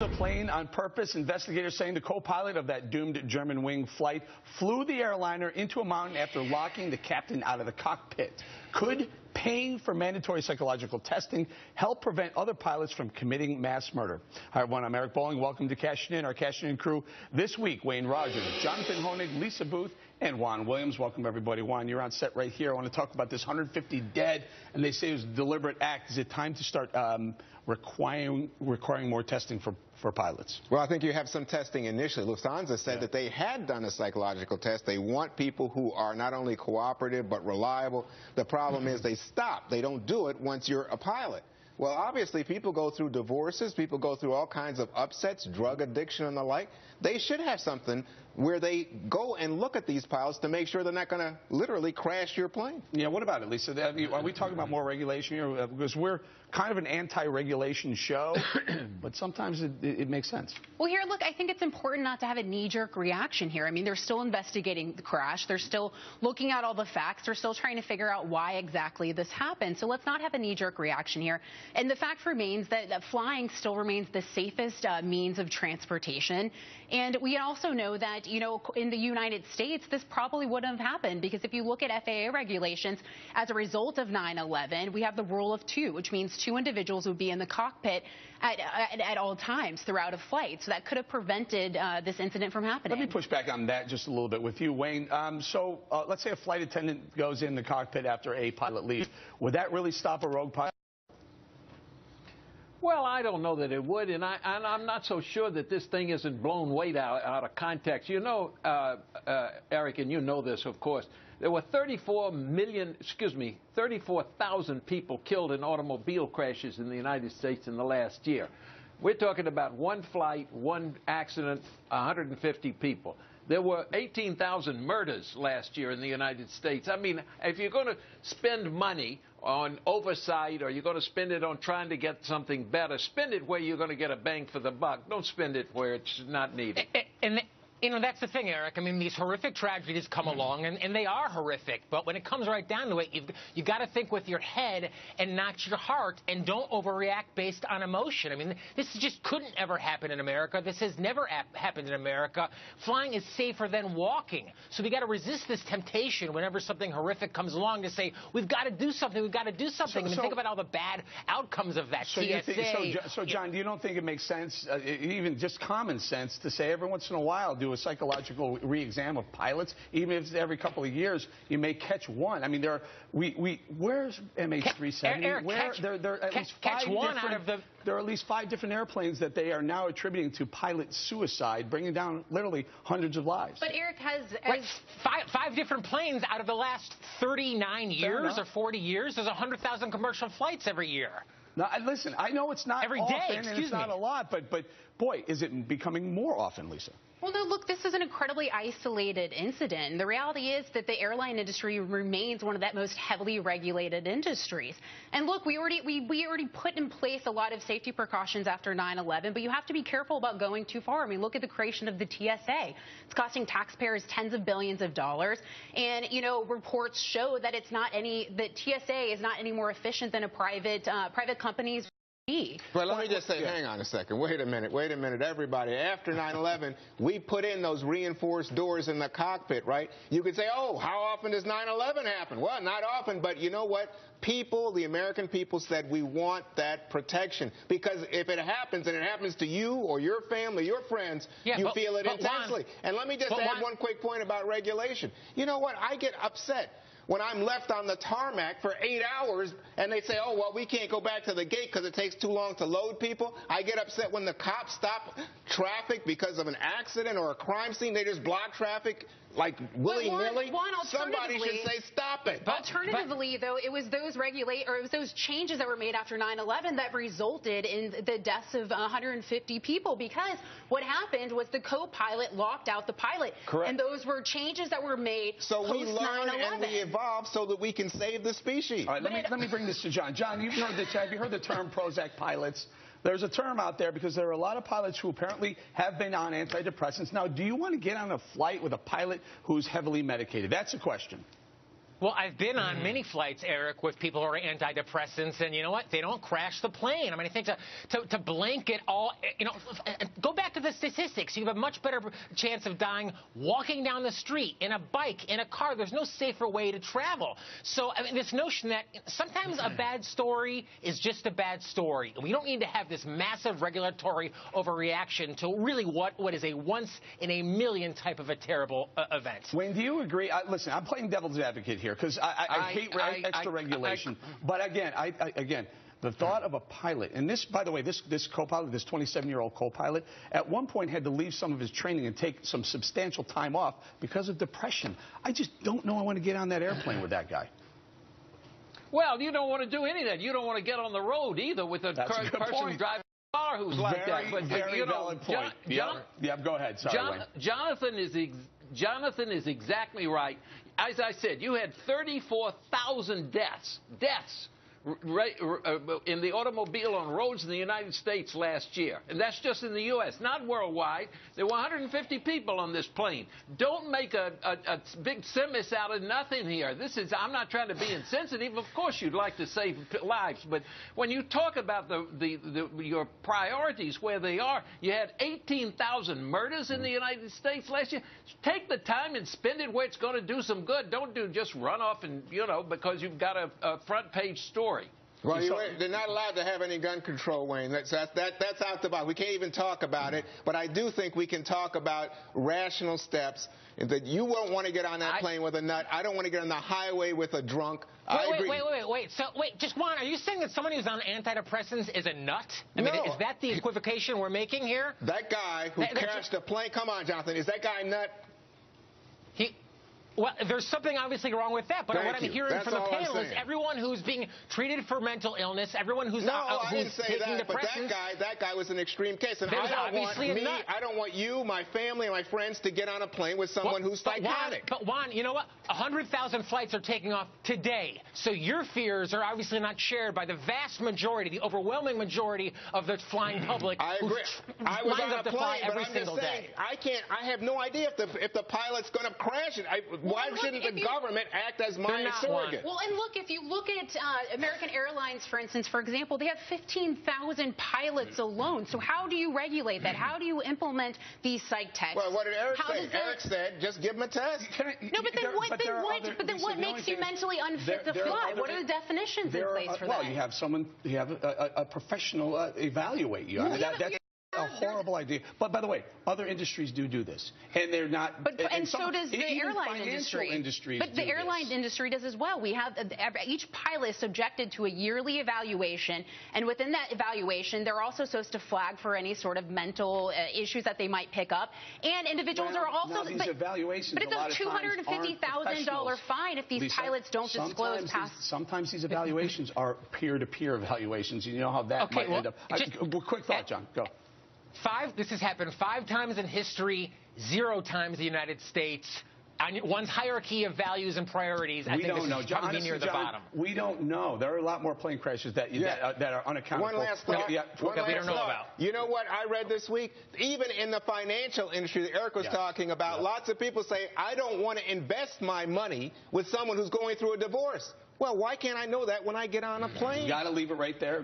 The plane on purpose. Investigators saying the co-pilot of that doomed Germanwing flight flew the airliner into a mountain after locking the captain out of the cockpit. Could paying for mandatory psychological testing help prevent other pilots from committing mass murder? Hi, everyone. I'm Eric Bowling. Welcome to Cashin, our Cashin crew. This week, Wayne Rogers, Jonathan Honig, Lisa Boothe, and Juan Williams. Welcome, everybody. Juan, you're on set right here. I want to talk about this 150 dead, and they say it was a deliberate act. Is it time to start requiring more testing for pilots? Well, I think you have some testing initially. Lufthansa said that they had done a psychological test. They want people who are not only cooperative but reliable. The problem is they stop. They don't do it once you're a pilot. Well, obviously, people go through divorces. People go through all kinds of upsets, drug addiction and the like. They should have something where they go and look at these pilots to make sure they're not going to literally crash your plane. Yeah, what about it, Lisa? Are we talking about more regulation here? Because we're kind of an anti-regulation show, but sometimes it makes sense. Well, here, look, I think it's important not to have a knee-jerk reaction here. I mean, they're still investigating the crash. They're still looking at all the facts. They're still trying to figure out why exactly this happened. So let's not have a knee-jerk reaction here. And the fact remains that flying still remains the safest means of transportation. And we also know that, you know, in the United States, this probably wouldn't have happened, because if you look at FAA regulations, as a result of 9/11, we have the rule of two, which means two individuals would be in the cockpit at all times throughout a flight. So that could have prevented this incident from happening. Let me push back on that just a little bit with you, Wayne. Let's say a flight attendant goes in the cockpit after a pilot leaves. Would that really stop a rogue pilot? Well, I don't know that it would, and I'm not so sure that this thing isn't blown way out of context. You know, Eric, and you know this, of course, there were 34,000 people killed in automobile crashes in the United States in the last year. We're talking about one flight, one accident, 150 people. There were 18,000 murders last year in the United States. I mean, if you're going to spend money on oversight, or you're going to spend it on trying to get something better, spend it where you're going to get a bang for the buck. Don't spend it where it's not needed. And you know, that's the thing, Eric. I mean, these horrific tragedies come along, and they are horrific. But when it comes right down to it, you've got to think with your head and not your heart, and don't overreact based on emotion. I mean, this just couldn't ever happen in America. This has never happened in America. Flying is safer than walking. So we got to resist this temptation whenever something horrific comes along to say, we've got to do something, we've got to do something. And think about all the bad outcomes of that. So, John, you don't think it makes sense, even just common sense, to say every once in a while do a psychological re-exam of pilots, even if it's every couple of years, you may catch one. I mean, where's MH370? Eric, there are at least 5 different airplanes that they are now attributing to pilot suicide, bringing down literally hundreds of lives. But Eric has five different planes out of the last 39 years or 40 years. There's 100,000 commercial flights every year. Now, listen, I know it's not every often, day, and it's not a lot, but boy, is it becoming more often, Lisa? Well, no, look, this is an incredibly isolated incident. The reality is that the airline industry remains one of the most heavily regulated industries. And look, we already put in place a lot of safety precautions after 9/11, but you have to be careful about going too far. I mean, look at the creation of the TSA. It's costing taxpayers tens of billions of dollars. And, you know, reports show that that TSA is not any more efficient than a private company's. Well, let me just say, hang on a second. Wait a minute, everybody. After 9/11, we put in those reinforced doors in the cockpit, right? You could say, oh, how often does 9/11 happen? Well, not often, but you know what? People, the American people, said we want that protection, because if it happens, and it happens to you or your family, your friends, you feel it intensely. And let me just add one quick point about regulation. You know what? I get upset when I'm left on the tarmac for 8 hours and they say, oh, well, we can't go back to the gate because it takes too long to load people. I get upset when the cops stop traffic because of an accident or a crime scene. They just block traffic like willy-nilly. Somebody should say stop it. Alternatively, though, it was those changes that were made after 9/11 that resulted in the deaths of 150 people, because what happened was the co-pilot locked out the pilot. Correct. And those were changes that were made so we learn and we evolve so that we can save the species. All right, let me bring this to John. John, have you heard the term Prozac pilots? There's a term out there because there are a lot of pilots who apparently have been on antidepressants. Now, do you want to get on a flight with a pilot who's heavily medicated? That's the question. Well, I've been on many flights, Eric, with people who are antidepressants, and you know what? They don't crash the plane. I mean, I think to blanket all, go back to the statistics. You have a much better chance of dying walking down the street, in a bike, in a car. There's no safer way to travel. So, I mean, this notion that sometimes a bad story is just a bad story. We don't need to have this massive regulatory overreaction to really what is a once-in-a-million type of a terrible event. Wayne, do you agree? Listen, I'm playing devil's advocate here because I hate extra regulation. But again, the thought of a pilot, and this, by the way, this co-pilot, this 27-year-old co-pilot, at one point had to leave some of his training and take some substantial time off because of depression. I just don't know I want to get on that airplane with that guy. Well, you don't want to do any of that. You don't want to get on the road either with a person driving a car who's like that. But very valid point. Yeah, go ahead. Sorry, Wayne. Jonathan is exactly right. As I said, you had 34,000 deaths in the automobile on roads in the United States last year. And that's just in the U.S., not worldwide. There were 150 people on this plane. Don't make a big simus out of nothing here. I'm not trying to be insensitive. Of course you'd like to save lives. But when you talk about your priorities where they are, you had 18,000 murders in the United States last year. Take the time and spend it where it's going to do some good. Don't just run off and, because you've got a front page story. Well, they're not allowed to have any gun control, Wayne. That's out the box. We can't even talk about it. But I do think we can talk about rational steps. That you won't want to get on that plane with a nut. I don't want to get on the highway with a drunk. Wait. So, just Juan, are you saying that somebody who's on antidepressants is a nut? I mean, is that the equivocation we're making here? That guy who crashed a plane. Come on, Jonathan. Is that guy a nut? Well, there's something obviously wrong with that, but what I'm hearing from the panel is everyone who's being treated for mental illness, everyone who's I didn't say that, but that guy was an extreme case, and I don't want you, my family, and my friends to get on a plane with someone who's psychotic. But Juan, you know what? 100,000 flights are taking off today, so your fears are obviously not shared by the vast majority, the overwhelming majority of the flying public. I agree. I was on a plane, but I'm just saying, I have no idea if the pilot's going to crash it. Why shouldn't the government act as my surrogate? Well, and look, if you look at American Airlines, for instance, for example, they have 15,000 pilots alone. So how do you regulate that? How do you implement these psych tests? Well, what did Eric say? Eric said, just give them a test. No, but then what makes you mentally unfit to fly? What are the definitions in place for that? Well, you have a professional evaluate you. That's a horrible idea. But by the way, other industries do this, and they're not. And so does the airline industry. But the airline industry does as well. We have each pilot is subjected to a yearly evaluation, and within that evaluation, they're also supposed to flag for any sort of mental issues that they might pick up. And individuals are also. These evaluations, but it's a $250,000 fine if these pilots don't disclose past. Sometimes these evaluations are peer-to-peer evaluations. You know how that might end up. Quick thought, John. Go. This has happened 5 times in history, 0 times in the United States. On one's hierarchy of values and priorities, I think this is probably near the bottom. We don't know. There are a lot more plane crashes that are unaccountable. One last thought. We don't know about. You know what I read this week? Even in the financial industry that Eric was talking about, lots of people say, I don't want to invest my money with someone who's going through a divorce. Well, why can't I know that when I get on a plane? You got to leave it right there.